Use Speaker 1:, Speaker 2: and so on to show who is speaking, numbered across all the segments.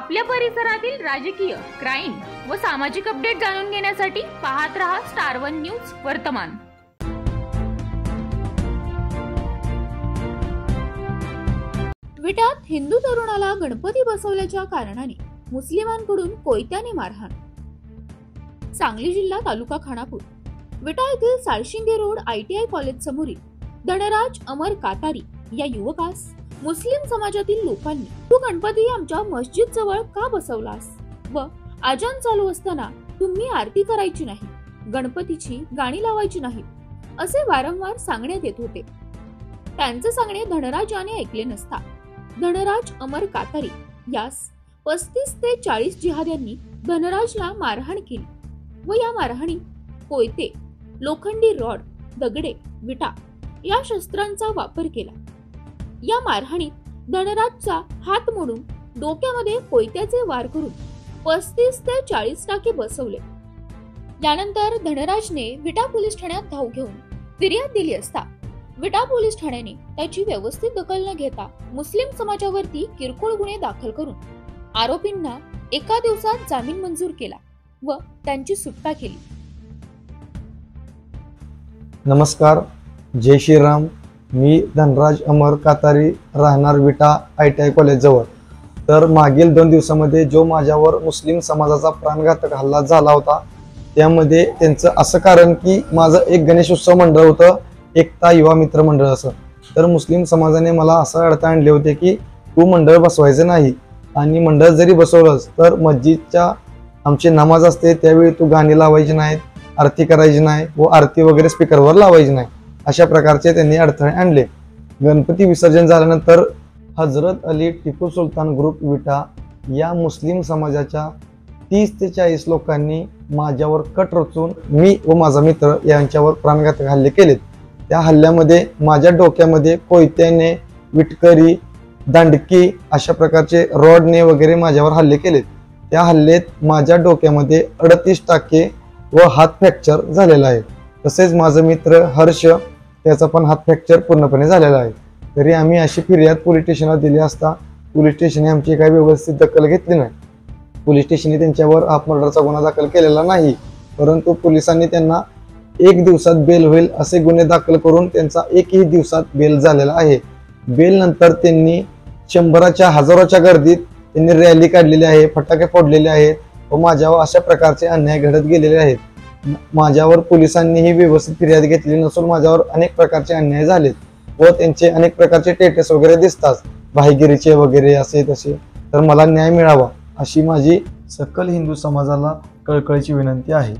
Speaker 1: आपल्या परिसरातील राजकीय, क्राईम व सामाजिक अपडेट जाणून घेण्यासाठी पाहत रहा स्टार वन न्यूज वर्तमान।
Speaker 2: विट्यात हिंदू तरुणाला गणपती बसवल्याच्या कारणाने मुस्लिमांकडून कोयत्याने मारहाण। सांगली जिल्हा तालुका खानापूर विटा येथील साळशिंगे रोड ITI कॉलेज समोरील धनराज अमर कातारी या युवकास मुस्लिम समाजातील लोकांनी तू गणपती आमच्या मस्जिद जवळ का बसवलास व आजान चालू असताना तुम्ही आरती करायची नाही, गणपतीची गाणी लावायची नाही असे वारंवार सांगण्यात येत होते। त्यांचे सांगणे धनराज याने ऐकले नसता धनराज अमर कातारी यास 35 ते 40 जिहाद्यांनी धनराजला मारहाण केली व या मारहाणीत कोयते, लोखंडी रॉड, दगडे, विटा या शस्त्रांचा वापर केला। या मारहाणीत धनराजचा हात मोडून डोक्यामध्ये कोयत्याचे वार करून 35 ते 40 टाके बसवले। यानंतर धनराजने विटा पोलीस ठाण्यात धाव घेऊन फिर्याद दिली असता विटा पोलीस ठाण्याने त्याची व्यवस्थित दखल न घेता मुस्लिम समाजावरती किरकोळ गुन्हे दाखल करून आरोपींना एका दिवसात जामीन मंजूर केला व त्यांची सुटका केली।
Speaker 3: नमस्कार, जय श्रीराम। मी धनराज अमर कातारी, राहणार विटा ITI कॉलेज जवळ। तर मागील 2 दिवसामध्ये जो माझ्यावर मुस्लिम समाजाचा प्राणघातक हल्ला झाला होता त्यामध्ये त्यांचं असं कारण की माझं एक गणेश उत्सव मंडळ होतं, एकता युवा मित्र मंडळ असं। तर मुस्लिम समाजाने मला असं अडथळे आणले होते की तू मंडळ बसवायचं नाही आणि मंडळ जरी बसवलंस तर मस्जिदच्या आमची नमाज असते त्यावेळी तू गाणी लावायची नाहीत, आरती करायची नाही व आरती वगैरे स्पीकरवर लावायची नाही, अशा प्रकारचे त्यांनी अडथळे आणले। गणपती विसर्जन झाल्यानंतर हजरत अली टिपू सुलतान ग्रुप विटा या मुस्लिम समाजाच्या 30 ते 40 लोकांनी माझ्यावर कट रचून मी व माझा मित्र यांच्यावर प्राणघातक हल्ले केलेत। त्या हल्ल्यामध्ये माझ्या डोक्यामध्ये कोयत्याने, विटकरी, दांडकी अशा प्रकारचे रॉडने वगैरे माझ्यावर हल्ले केलेत। त्या हल्ल्यात माझ्या डोक्यामध्ये 38 टाके व हात फ्रॅक्चर झालेला आहे। तसेच माझा मित्र हर्ष त्याचा पण हात फ्रॅक्चर पूर्णपणे झालेला आहे। तरी आम्ही अशी फिर्याद पोलीस स्टेशनला दिली असता पोलीस स्टेशनने आमची काही व्यवस्थित दखल घेतली नाही। पोलीस स्टेशनने त्यांच्यावर मर्डरचा गुन्हा दाखल केलेला नाही, परंतु पोलिसांनी त्यांना 1 दिवसात बेल होईल असे गुन्हे दाखल करून त्यांचा 1ही दिवसात बेल झालेला आहे। बेल नंतर त्यांनी 100च्या हजारोच्या गर्दीत त्यांनी रॅली काढलेली आहे, फटाके फोडलेले आहेत व माझ्यावर अशा प्रकारचे अन्याय घडत गेलेले आहेत। माझ्यावर पोलिसांनीही व्यवस्थित फिर्याद घेतली नसून माझ्यावर अनेक प्रकारचे अन्याय झालेत व त्यांचे अनेक प्रकारचे स्टेटस वगैरे दिसतात, भाईगिरीचे वगैरे असे तसे। तर मला न्याय मिळावा अशी माझी सकल हिंदू समाजाला कळकळीची विनंती आहे।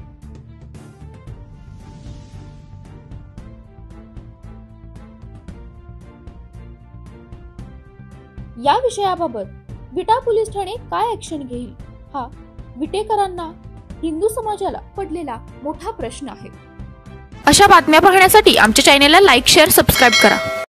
Speaker 2: या विषयाबाबत विटा पोलीस ठाणे काय ऍक्शन घेईल हा विटेकरांना, हिंदू समाजाला पडलेला मोठा प्रश्न आहे।
Speaker 1: अशा बातम्या पाहण्यासाठी आमच्या चॅनेलला लाईक, शेअर, सबस्क्राईब करा।